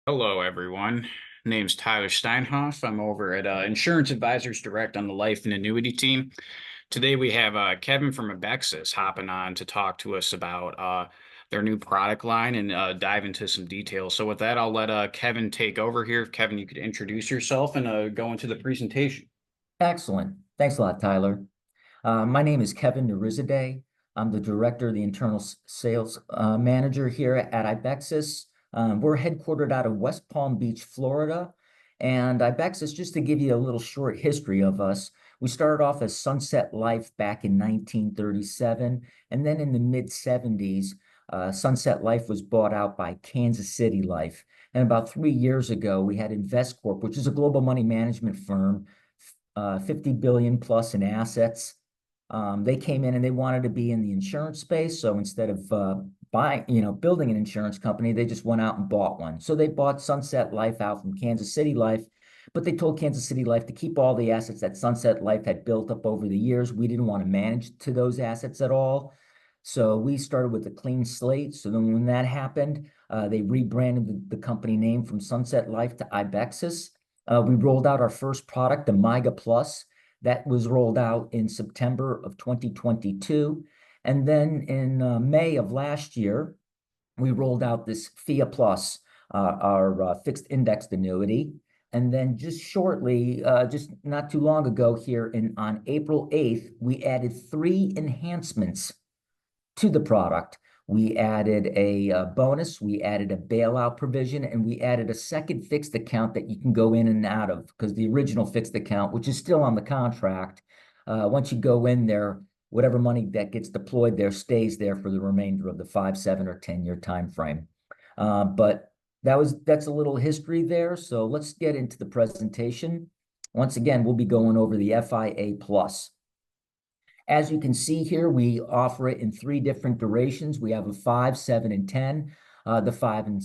Hello, everyone. Name's Tyler Steinhoff. I'm over at Insurance Advisors Direct on the life and annuity team. Today we have Kevin from Ibexis hopping on to talk to us about their new product line and dive into some details. So with that, I'll let Kevin take over here. If Kevin, you could introduce yourself and go into the presentation. Excellent. Thanks a lot, Tyler. My name is Nourizadeh. I'm the director of the internal sales manager here at Ibexis. We're headquartered out of West Palm Beach, Florida. And Ibexis, just to give you a little short history of us, we started off as Sunset Life back in 1937. And then in the mid 70s, Sunset Life was bought out by Kansas City Life. And about 3 years ago, we had Investcorp, which is a global money management firm, 50 billion plus in assets. They came in and they wanted to be in the insurance space. So instead of building an insurance company, they just went out and bought one. So they bought Sunset Life out from Kansas City Life, but they told Kansas City Life to keep all the assets that Sunset Life had built up over the years. We didn't want to manage to those assets at all. So we started with a clean slate. So then when that happened, they rebranded the company name from Sunset Life to Ibexis. We rolled out our first product, the MYGA Plus. That was rolled out in September of 2022. And then in May of last year, we rolled out this 𝗃 Plus, our fixed indexed annuity. And then just shortly, just not too long ago here on April 8th, we added 3 enhancements to the product. We added a bonus, we added a bailout provision, and we added a second fixed account that you can go in and out of, because the original fixed account, which is still on the contract, once you go in there, whatever money that gets deployed there stays there for the remainder of the 5, 7, or 10-year time frame. But that's a little history there. So let's get into the presentation. Once again, we'll be going over the FIA Plus. As you can see here, we offer it in 3 different durations. We have a 5, 7, and 10. The 5 and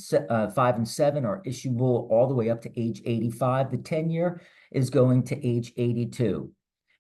7 are issuable all the way up to age 85. The 10-year is going to age 82.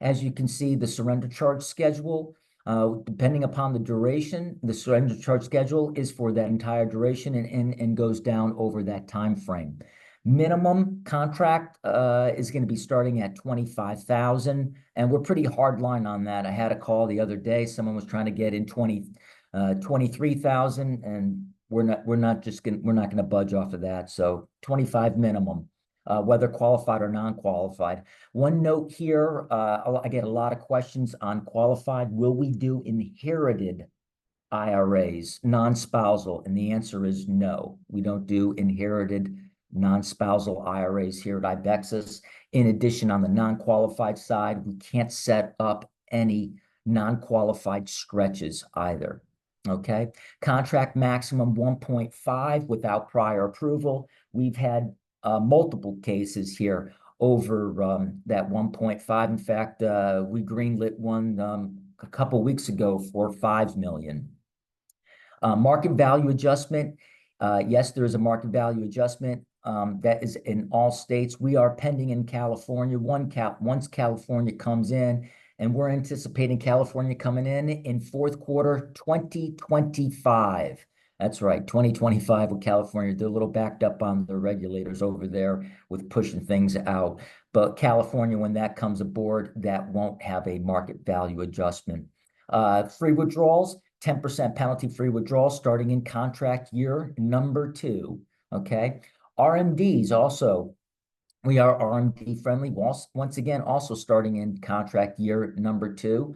As you can see, the surrender charge schedule, depending upon the duration, the surrender charge schedule is for that entire duration and goes down over that time frame. Minimum contract is going to be starting at 25,000, and we're pretty hard line on that. I had a call the other day. Someone was trying to get in 23,000, and we're not going to budge off of that. So 25 minimum, whether qualified or non-qualified. One note here, I get a lot of questions on qualified. Will we do inherited IRAs, non-spousal? And the answer is no. We don't do inherited non-spousal IRAs here at Ibexis. In addition, on the non-qualified side, we can't set up any non-qualified stretches either. Okay. Contract maximum 1.5 without prior approval. We've had multiple cases here over that 1.5. In fact, we greenlit one a couple of weeks ago for 5 million. Market value adjustment. Yes, there is a market value adjustment. That is in all states. We are pending in California. Once California comes in, and we're anticipating California coming in fourth quarter 2025. That's right, 2025 with California. They're a little backed up on the regulators over there with pushing things out. But California, when that comes aboard, that won't have a market value adjustment. Free withdrawals, 10% penalty-free withdrawals starting in contract year number 2. Okay. RMDs also, we are RMD friendly. Once again, also starting in contract year number 2.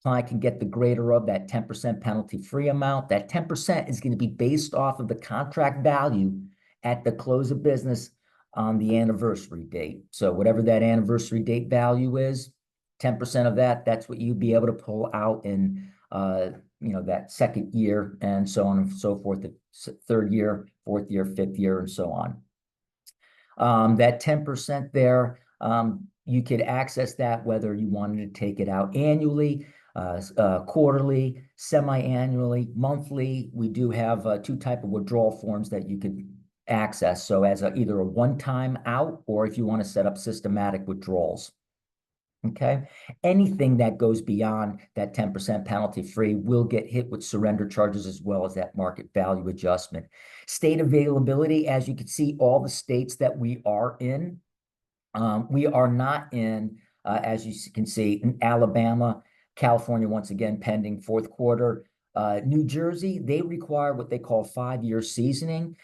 Client can get the greater of that 10% penalty-free amount. That 10% is going to be based off of the contract value at the close of business on the anniversary date. So whatever that anniversary date value is, 10% of that, that's what you'd be able to pull out in that second year, and so on and so forth, the 3rd year, 4th year, 5th year, and so on. That 10% there, you could access that whether you wanted to take it out annually, quarterly, semi-annually, monthly. We do have 2 type of withdrawal forms that you could access. So as either a one-time out, or if you want to set up systematic withdrawals. Okay, anything that goes beyond that 10% penalty free will get hit with surrender charges as well as that market value adjustment. State availability, as you can see, all the states that we are in. We are not in, as you can see, in Alabama, California, once again, pending fourth quarter. New Jersey, they require what they call 5-year seasoning.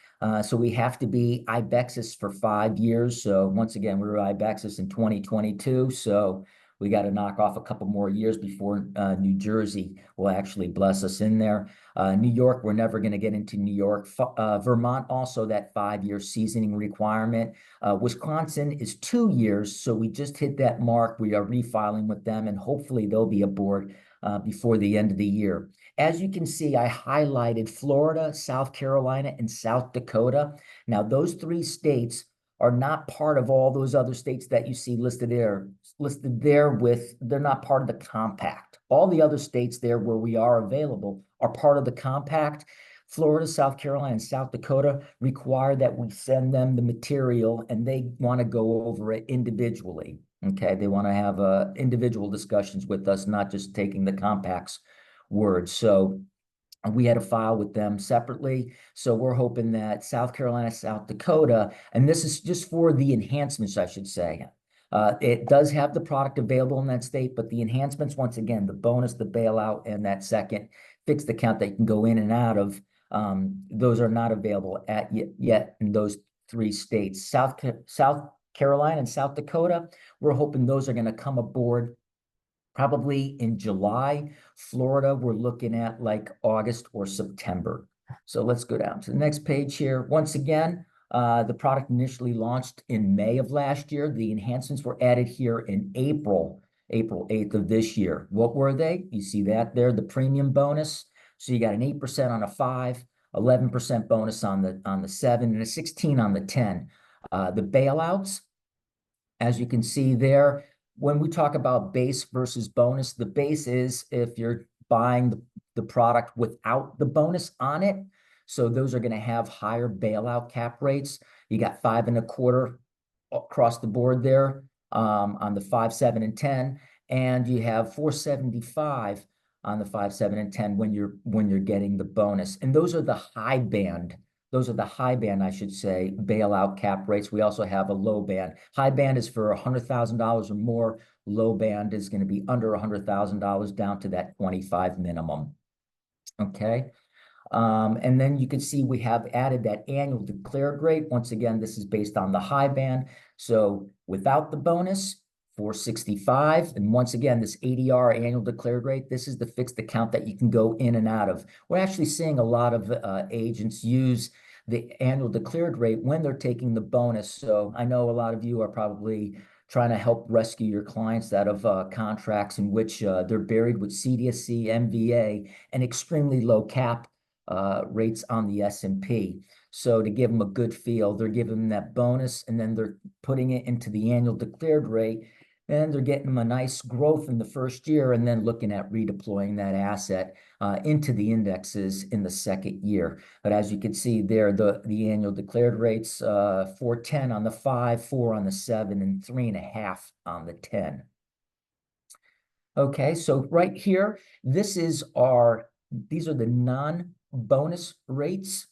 So we have to be Ibexis for 5 years. So once again, we were Ibexis in 2022. So we got to knock off a couple more years before New Jersey will actually bless us in there. New York, we're never going to get into New York. Vermont, also that 5-year seasoning requirement. Wisconsin is 2 years, so we just hit that mark. We are refiling with them, and hopefully they'll be aboard before the end of the year. As you can see, I highlighted Florida, South Carolina, and South Dakota. Now, those 3 states are not part of all those other states that you see listed there. They're not part of the compact. All the other states there where we are available are part of the compact. Florida, South Carolina, and South Dakota require that we send them the material, and they want to go over it individually. Okay, they want to have individual discussions with us, not just taking the compact's word. So we had to file with them separately. So we're hoping that South Carolina, South Dakota, and this is just for the enhancements, I should say. It does have the product available in that state, but the enhancements, once again, the bonus, the bailout, and that second fixed account that you can go in and out of, those are not available yet in those 3 states. South Carolina and South Dakota, we're hoping those are going to come aboard probably in July. Florida, we're looking at like August or September. So let's go down to the next page here. Once again, the product initially launched in May of last year. The enhancements were added here in April 8th of this year. What were they? You see that there, the premium bonus. So you got an 8% on a 5, 11% bonus on the 7, and a 16 on the 10. The bailouts, as you can see there, when we talk about base versus bonus, the base is if you're buying the product without the bonus on it. So those are going to have higher bailout cap rates. You got 5 1/4 across the board there on the 5, 7, and 10, and you have 4.75 on the 5, 7, and 10 when you're getting the bonus. And those are the high band. Those are the high band, I should say, bailout cap rates. We also have a low band. High band is for $100,000 or more. Low band is going to be under $100,000 down to that 25 minimum. Okay. And then you can see we have added that annual declared rate. Once again, this is based on the high band. So without the bonus, 465. And once again, this ADR, annual declared rate, this is the fixed account that you can go in and out of. We're actually seeing a lot of agents use the annual declared rate when they're taking the bonus. So I know a lot of you are probably trying to help rescue your clients out of contracts in which they're buried with CDSC, MVA, and extremely low cap rates on the S&P. So to give them a good feel, they're giving them that bonus, and then they're putting it into the annual declared rate, and they're getting them a nice growth in the first year, and then looking at redeploying that asset into the indexes in the second year. But as you can see there, the annual declared rates, 4.10 on the 5, 4 on the 7, and 3.5 on the 10. Okay, so right here, these are the non-bonus rates.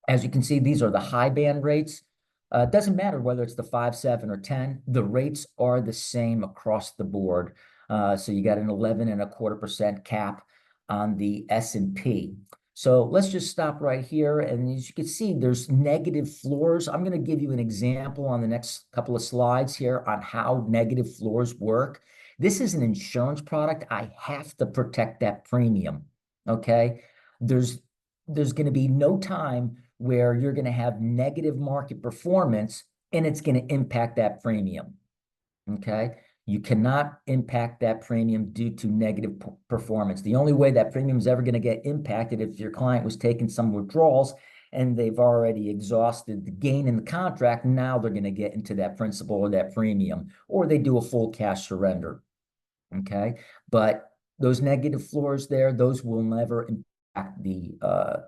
As you can see, these are the high band rates. It doesn't matter whether it's the 5, 7, or 10. The rates are the same across the board. So you got an 11 1/4% cap on the S&P. So let's just stop right here. And as you can see, there's negative floors. I'm going to give you an example on the next couple of slides here on how negative floors work. This is an insurance product. I have to protect that premium. Okay. There's going to be no time where you're going to have negative market performance and it's going to impact that premium. Okay. You cannot impact that premium due to negative performance. The only way that premium is ever going to get impacted if your client was taking some withdrawals and they've already exhausted the gain in the contract. Now they're going to get into that principal or that premium, or they do a full cash surrender. Okay. But those negative floors there, those will never impact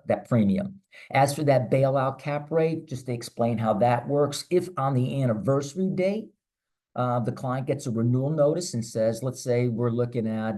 that premium. As for that bailout cap rate, just to explain how that works, if on the anniversary date, the client gets a renewal notice and says, let's say we're looking at,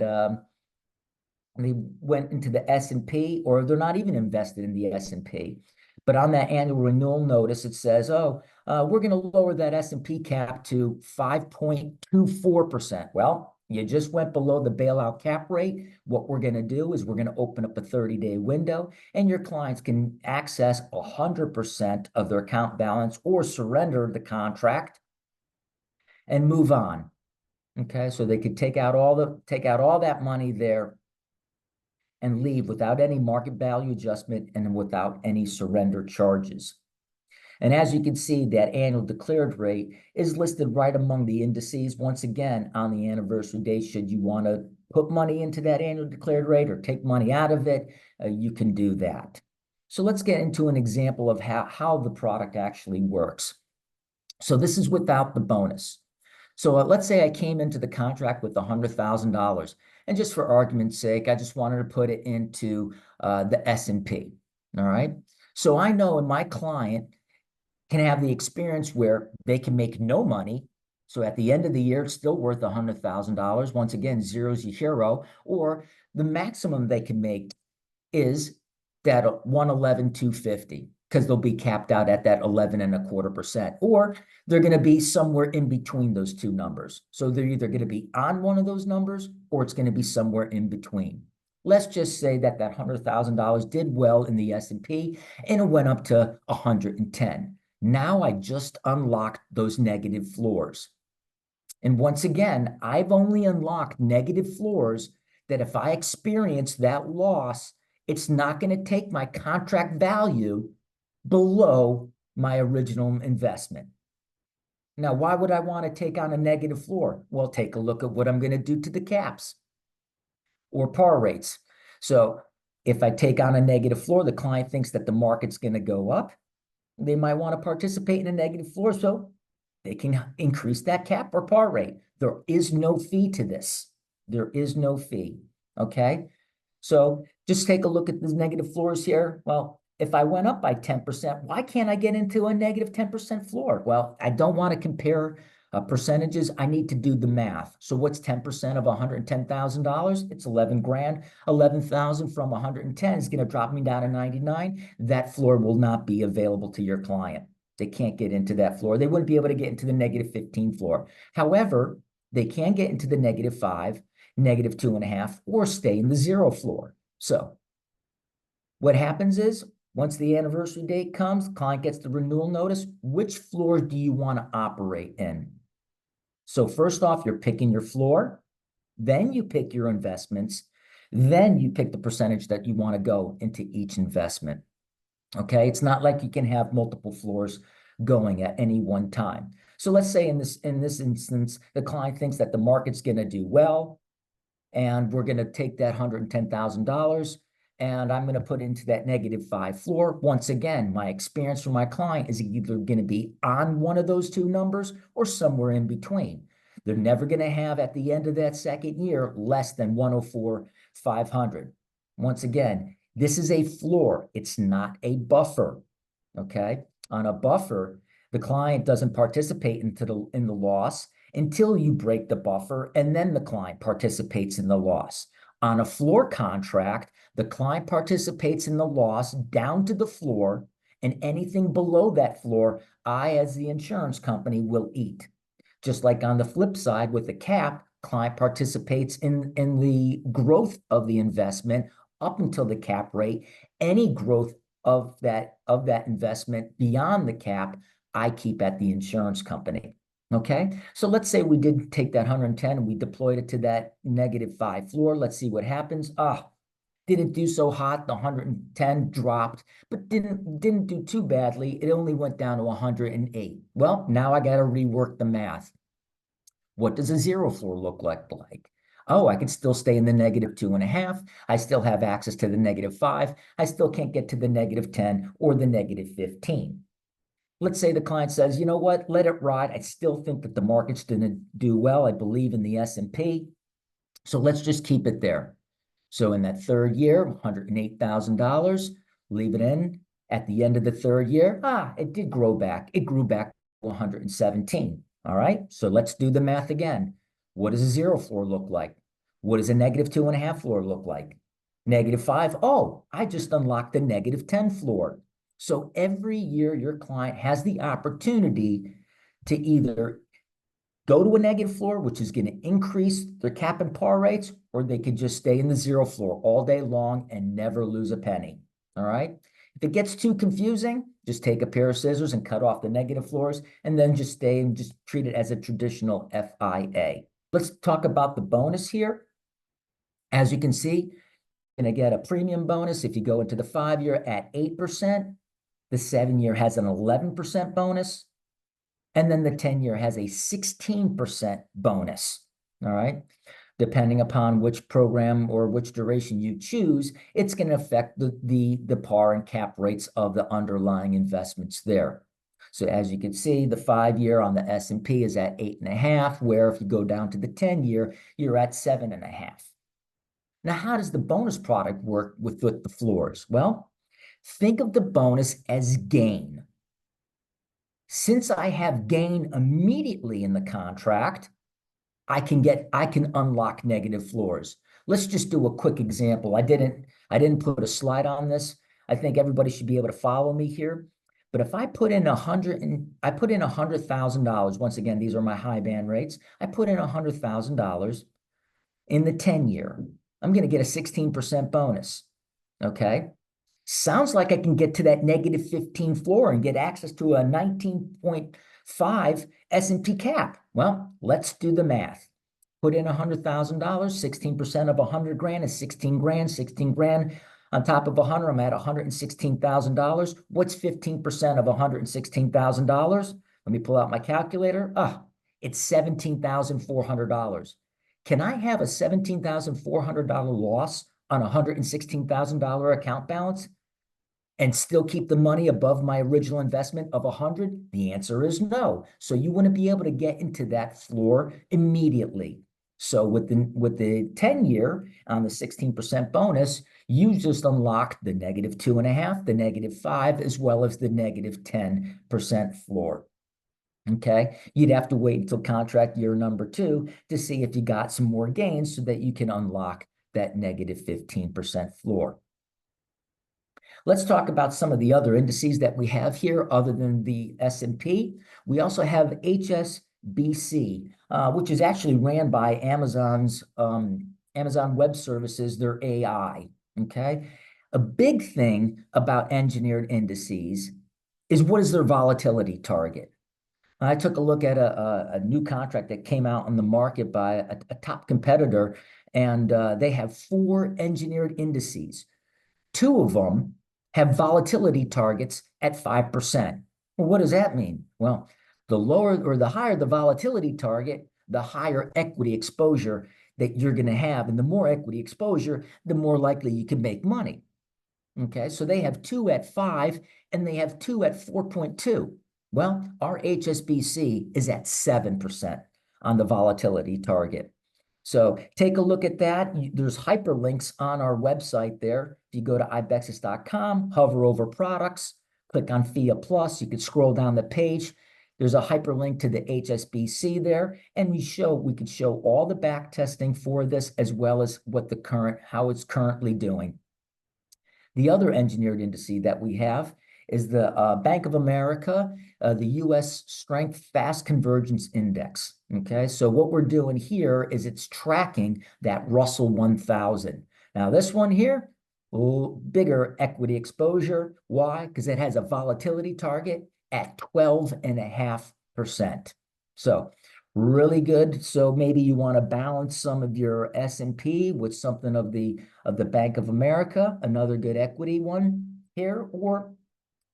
they went into the S&P, or they're not even invested in the S&P. But on that annual renewal notice, it says, oh, we're going to lower that S&P cap to 5.24%. Well, you just went below the bailout cap rate. What we're going to do is we're going to open up a 30-day window, and your clients can access 100% of their account balance or surrender the contract and move on. Okay, so they could take out all that money there and leave without any market value adjustment and without any surrender charges. And as you can see, that annual declared rate is listed right among the indices. Once again, on the anniversary date, should you want to put money into that annual declared rate or take money out of it, you can do that. So let's get into an example of how the product actually works. So this is without the bonus. So let's say I came into the contract with $100,000, and just for argument's sake, I just wanted to put it into the S&P. All right. So I know my client can have the experience where they can make no money. So at the end of the year, it's still worth $100,000. Once again, zero's your hero, or the maximum they can make is that 111,250, because they'll be capped out at that 11.25%, or they're going to be somewhere in between those two numbers. So they're either going to be on one of those numbers, or it's going to be somewhere in between. Let's just say that $100,000 did well in the S&P and it went up to 110. Now I just unlocked those negative floors. And once again, I've only unlocked negative floors that if I experience that loss, it's not going to take my contract value below my original investment. Now, why would I want to take on a negative floor? Well, take a look at what I'm going to do to the caps or par rates. So if I take on a negative floor, the client thinks that the market's going to go up. They might want to participate in a negative floor, so they can increase that cap or par rate. There is no fee to this. There is no fee, okay? So just take a look at these negative floors here. Well, if I went up by 10%, why can't I get into a negative 10% floor? Well, I don't want to compare percentages. I need to do the math. So what's 10% of $110,000? It's 11 grand. 11,000 from 110 is going to drop me down to 99. That floor will not be available to your client. They can't get into that floor. They wouldn't be able to get into the negative 15 floor. However, they can get into the negative 5, negative 2.5, or stay in the 0 floor. So what happens is, once the anniversary date comes, client gets the renewal notice. Which floor do you want to operate in? So first off, you're picking your floor, then you pick your investments, then you pick the percentage that you want to go into each investment. Okay, it's not like you can have multiple floors going at any one time. So let's say in this instance, the client thinks that the market's going to do well, and we're going to take that $110,000 and I'm going to put into that negative 5 floor. Once again, my experience from my client is either going to be on one of those two numbers or somewhere in between. They're never going to have at the end of that second year less than 104,500. Once again, this is a floor. It's not a buffer. Okay. On a buffer, the client doesn't participate in the loss until you break the buffer, and then the client participates in the loss. On a floor contract, the client participates in the loss down to the floor, and anything below that floor, I, as the insurance company, will eat. Just like on the flip side with the cap, client participates in the growth of the investment up until the cap rate. Any growth of that investment beyond the cap, I keep at the insurance company. Okay, so let's say we did take that 110 and we deployed it to that negative 5 floor. Let's see what happens. Didn't do so hot. The 110 dropped, but didn't do too badly. It only went down to 108. Well, now I got to rework the math. What does a 0 floor look like? Oh, I can still stay in the negative 2.5. I still have access to the negative 5. I still can't get to the negative 10 or the negative 15. Let's say the client says, you know what, let it ride. I still think that the market's going to do well. I believe in the S&P. So let's just keep it there. So in that third year, $108,000, leave it in. At the end of the third year, it did grow back. It grew back to 117. All right, so let's do the math again. What does a 0 floor look like? What does a -2.5 floor look like? -5. Oh, I just unlocked the -10 floor. So every year your client has the opportunity to either go to a negative floor, which is going to increase their cap and par rates, or they could just stay in the 0 floor all day long and never lose a penny. All right. If it gets too confusing, just take a pair of scissors and cut off the negative floors, and then just stay and just treat it as a traditional FIA. Let's talk about the bonus here. As you can see, you're going to get a premium bonus if you go into the 5-year at 8%. The 7-year has an 11% bonus. And then the 10-year has a 16% bonus. All right. Depending upon which program or which duration you choose, it's going to affect the par and cap rates of the underlying investments there. So as you can see, the 5-year on the S&P is at 8.5, where if you go down to the 10-year, you're at 7.5. Now, how does the bonus product work with the floors? Well, think of the bonus as gain. Since I have gain immediately in the contract, I can unlock negative floors. Let's just do a quick example. I didn't put a slide on this. I think everybody should be able to follow me here. But if I put in $100,000, once again, these are my high band rates. I put in $100,000 in the 10-year. I'm going to get a 16% bonus. Okay. Sounds like I can get to that -15 floor and get access to a 19.5 S&P cap. Well, let's do the math. Put in $100,000, 16% of 100 grand is 16 grand, 16 grand on top of 100, I'm at $116,000. What's 15% of $116,000? Let me pull out my calculator. It's $17,400. Can I have a $17,400 loss on a $116,000 account balance and still keep the money above my original investment of 100? The answer is no. So you wouldn't be able to get into that floor immediately. So with the 10-year on the 16% bonus, you just unlocked the -2.5, the -5, as well as the -10% floor. Okay, you'd have to wait until contract year number 2 to see if you got some more gains so that you can unlock that -15% floor. Let's talk about some of the other indices that we have here other than the S&P. We also have HSBC, which is actually ran by Amazon's Amazon Web Services, their AI. Okay, a big thing about engineered indices is what is their volatility target. I took a look at a new contract that came out on the market by a top competitor, and they have 4 engineered indices. 2 of them have volatility targets at 5%. Well, what does that mean? Well, the lower or the higher the volatility target, the higher equity exposure that you're going to have. And the more equity exposure, the more likely you can make money. Okay, so they have 2 at 5 and they have 2 at 4.2. Well, our HSBC is at 7% on the volatility target. So take a look at that. There's hyperlinks on our website there. If you go to Ibexis.com, hover over products, click on FIA Plus, you can scroll down the page. There's a hyperlink to the HSBC there, and we could show all the back testing for this as well as how it's currently doing. The other engineered indice that we have is the Bank of America, the U.S. Strength Fast Convergence Index. Okay, so what we're doing here is it's tracking that Russell 1000. Now this one here, bigger equity exposure. Why? Because it has a volatility target at 12.5%. So really good. So maybe you want to balance some of your S&P with something of the Bank of America, another good equity one here, or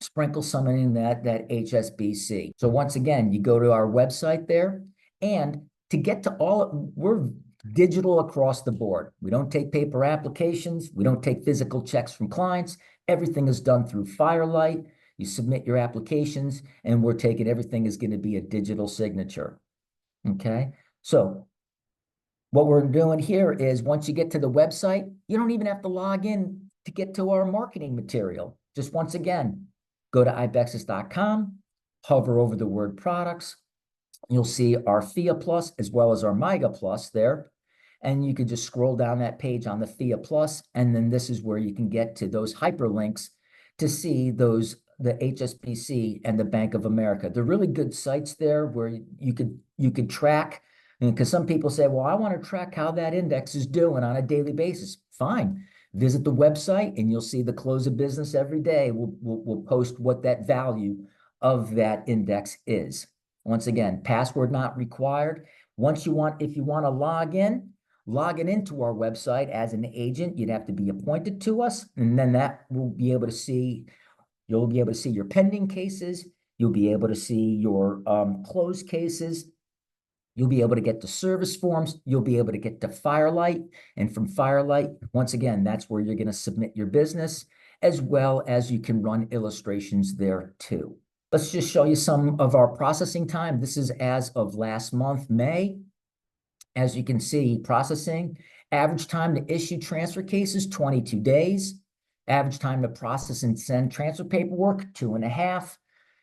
sprinkle some in that HSBC. So once again, you go to our website there, and to get to we're digital across the board. We don't take paper applications. We don't take physical checks from clients. Everything is done through Firelight. You submit your applications, and everything is going to be a digital signature. Okay, so what we're doing here is once you get to the website, you don't even have to log in to get to our marketing material. Just once again, go to Ibexis.com, hover over the word products, You'll see our 𝗃 plus as well as our MYGA plus there. And you could just scroll down that page on the 𝗃 plus, and then this is where you can get to those hyperlinks to see the HSBC and the Bank of America. They're really good sites there where you could track, because some people say, well, I want to track how that index is doing on a daily basis. Fine. Visit the website and you'll see the close of business every day. We'll post what that value of that index is. Once again, password not required. If you want to log in into our website as an agent, you'd have to be appointed to us, and then you'll be able to see your pending cases. You'll be able to see your closed cases. You'll be able to get the service forms. You'll be able to get to Firelight. And from Firelight, once again, that's where you're going to submit your business, as well as you can run illustrations there too. Let's just show you some of our processing time. This is as of last month, May. As you can see, processing, average time to issue transfer cases, 22 days. Average time to process and send transfer paperwork, 2.5.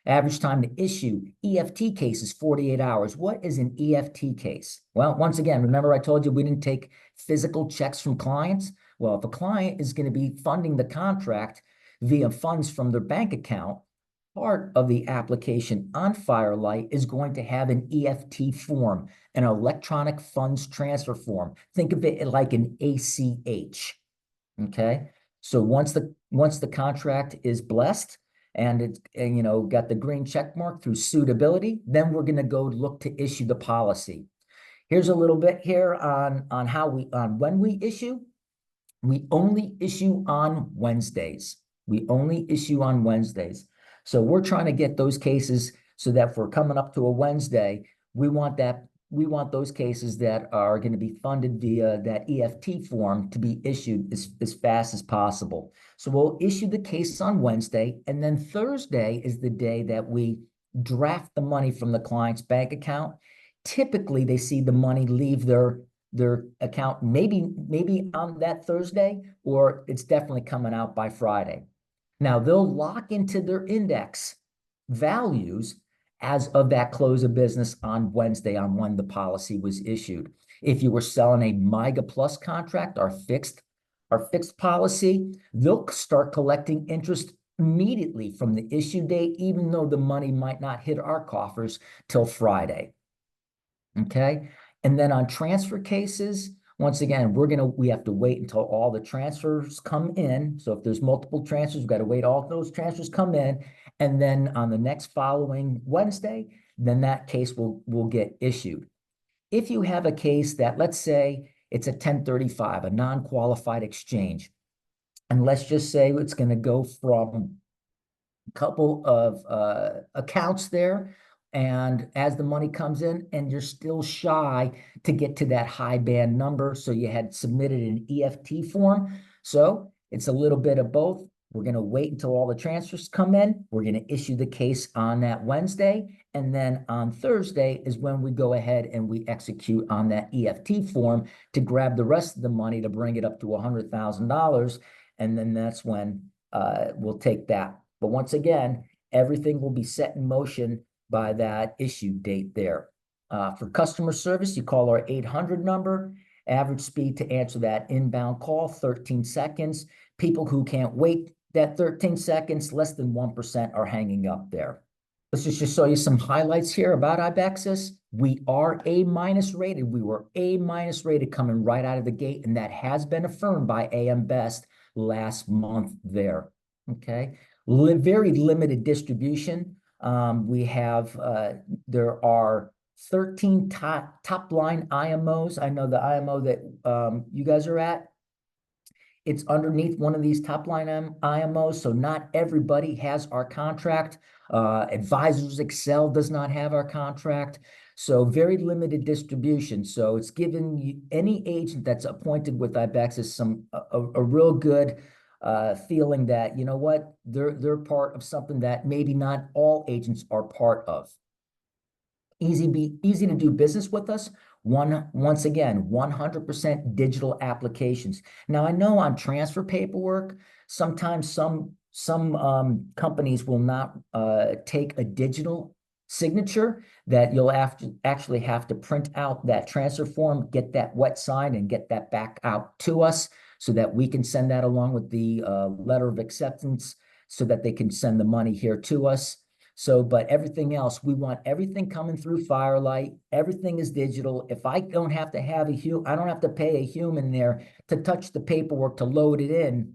Average time to issue EFT cases, 48 hours. What is an EFT case? Well, once again, remember I told you we didn't take physical checks from clients? Well, if a client is going to be funding the contract via funds from their bank account, part of the application on Firelight is going to have an EFT form, an electronic funds transfer form. Think of it like an ACH, okay? So once the contract is blessed and it's got the green check mark through suitability, then we're going to go look to issue the policy. Here's a little bit here on when we issue. We only issue on Wednesdays. We only issue on Wednesdays. So we're trying to get those cases so that if we're coming up to a Wednesday, we want those cases that are going to be funded via that EFT form to be issued as fast as possible. So we'll issue the case on Wednesday, and then Thursday is the day that we draft the money from the client's bank account. Typically, they see the money leave their account maybe on that Thursday, or it's definitely coming out by Friday. Now, they'll lock into their index values as of that close of business on Wednesday, on when the policy was issued. If you were selling a MYGA plus contract, our fixed policy, they'll start collecting interest immediately from the issue date, even though the money might not hit our coffers till Friday. Okay? And then on transfer cases, once again, we have to wait until all the transfers come in. So if there's multiple transfers, we've got to wait all those transfers come in. And then on the next following Wednesday, then that case will get issued. If you have a case that, let's say it's a 1035, a non-qualified exchange, and let's just say it's going to go from a couple of accounts there, and as the money comes in and you're still shy to get to that high band number, so you had submitted an EFT form. So it's a little bit of both. We're going to wait until all the transfers come in. We're going to issue the case on that Wednesday. And then on Thursday is when we go ahead and we execute on that EFT form to grab the rest of the money to bring it up to $100,000. And then that's when we'll take that. But once again, everything will be set in motion by that issue date there. For customer service, you call our 800 number. Average speed to answer that inbound call, 13 seconds. People who can't wait that 13 seconds, less than 1% are hanging up there. Let's just show you some highlights here about Ibexis. We are A- rated. We were A- rated coming right out of the gate, and that has been affirmed by AM Best last month there. Okay, very limited distribution. There are 13 top line IMOs. I know the IMO that you guys are at, it's underneath one of these top line IMOs, so not everybody has our contract. Advisors Excel does not have our contract, so very limited distribution. So it's given you, any agent that's appointed with Ibexis, a real good feeling that, you know what, they're part of something that maybe not all agents are part of. Easy to do business with us. Once again, 100% digital applications. Now, I know on transfer paperwork, sometimes some companies will not take a digital signature that you'll actually have to print out that transfer form, get that wet signed, and get that back out to us so that we can send that along with the letter of acceptance so that they can send the money here to us. So, but everything else, we want everything coming through Firelight. Everything is digital. If I don't have to have I don't have to pay a human there to touch the paperwork to load it in,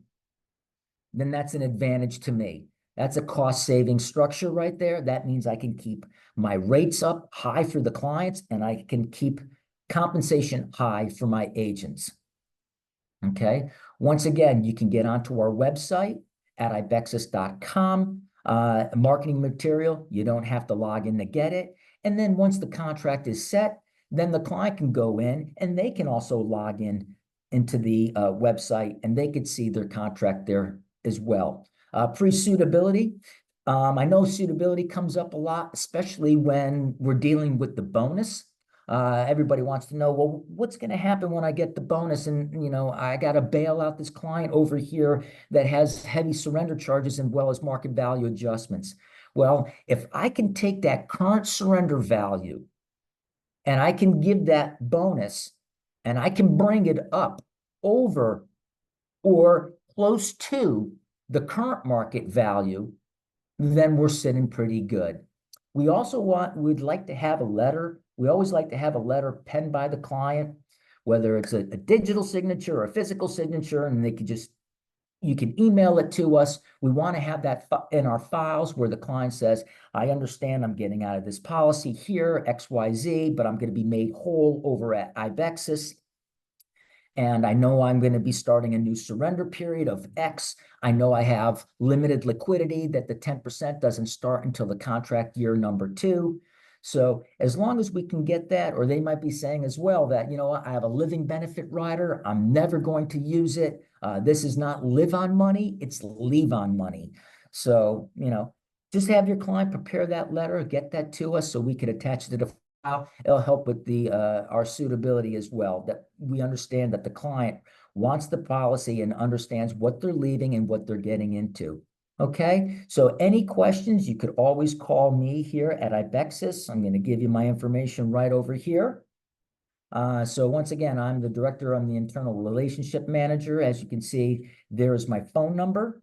then that's an advantage to me. That's a cost-saving structure right there. That means I can keep my rates up high for the clients, and I can keep compensation high for my agents. Okay. Once again, you can get onto our website at ibexis.com. Marketing material, you don't have to log in to get it. And then once the contract is set, then the client can go in and they can also log in into the website, and they could see their contract there as well. Pre-suitability. I know suitability comes up a lot, especially when we're dealing with the bonus. Everybody wants to know, well, what's going to happen when I get the bonus? And, you know, I got to bail out this client over here that has heavy surrender charges as well as market value adjustments. Well, if I can take that current surrender value and I can give that bonus and I can bring it up over or close to the current market value, then we're sitting pretty good. We'd like to have a letter. We always like to have a letter penned by the client, whether it's a digital signature or a physical signature, and you can email it to us. We want to have that in our files where the client says, I understand I'm getting out of this policy here, XYZ, but I'm going to be made whole over at Ibexis. And I know I'm going to be starting a new surrender period of X. I know I have limited liquidity, that the 10% doesn't start until the contract year number 2. So as long as we can get that, or they might be saying as well that, you know, I have a living benefit rider, I'm never going to use it. This is not live on money, it's leave on money. So, you know, just have your client prepare that letter, get that to us so we can attach it to the file. It'll help with the our suitability as well, that we understand that the client wants the policy and understands what they're leaving and what they're getting into. Okay, so any questions, you could always call me here at Ibexis. I'm going to give you my information right over here. So once again, I'm the director, I'm the internal relationship manager. As you can see, there is my phone number,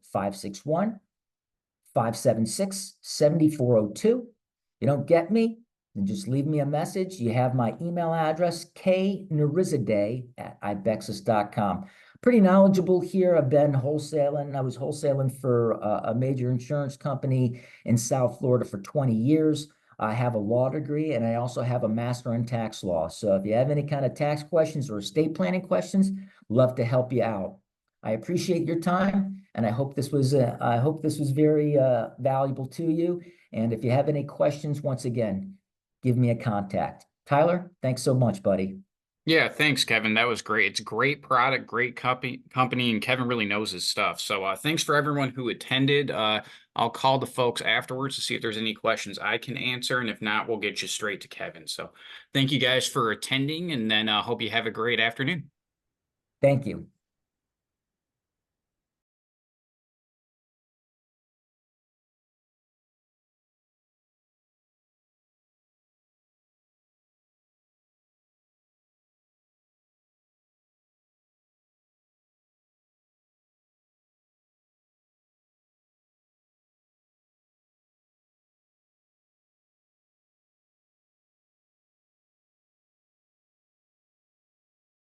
561-576-7402. You don't get me, then just leave me a message. You have my email address, Nourizadeh@ibexis.com. Pretty knowledgeable here. I've been wholesaling. I was wholesaling for a major insurance company in South Florida for 20 years. I have a law degree, and I also have a master in tax law. So if you have any kind of tax questions or estate planning questions, love to help you out. I appreciate your time, and I hope this was very valuable to you. And if you have any questions, once again, give me a contact. Tyler, thanks so much, buddy. Yeah, thanks, Kevin. That was great. It's a great product, great company, and Kevin really knows his stuff. So thanks for everyone who attended. I'll call the folks afterwards to see if there's any questions I can answer, and if not, we'll get you straight to Kevin. So thank you guys for attending, and then hope you have a great afternoon. Thank you.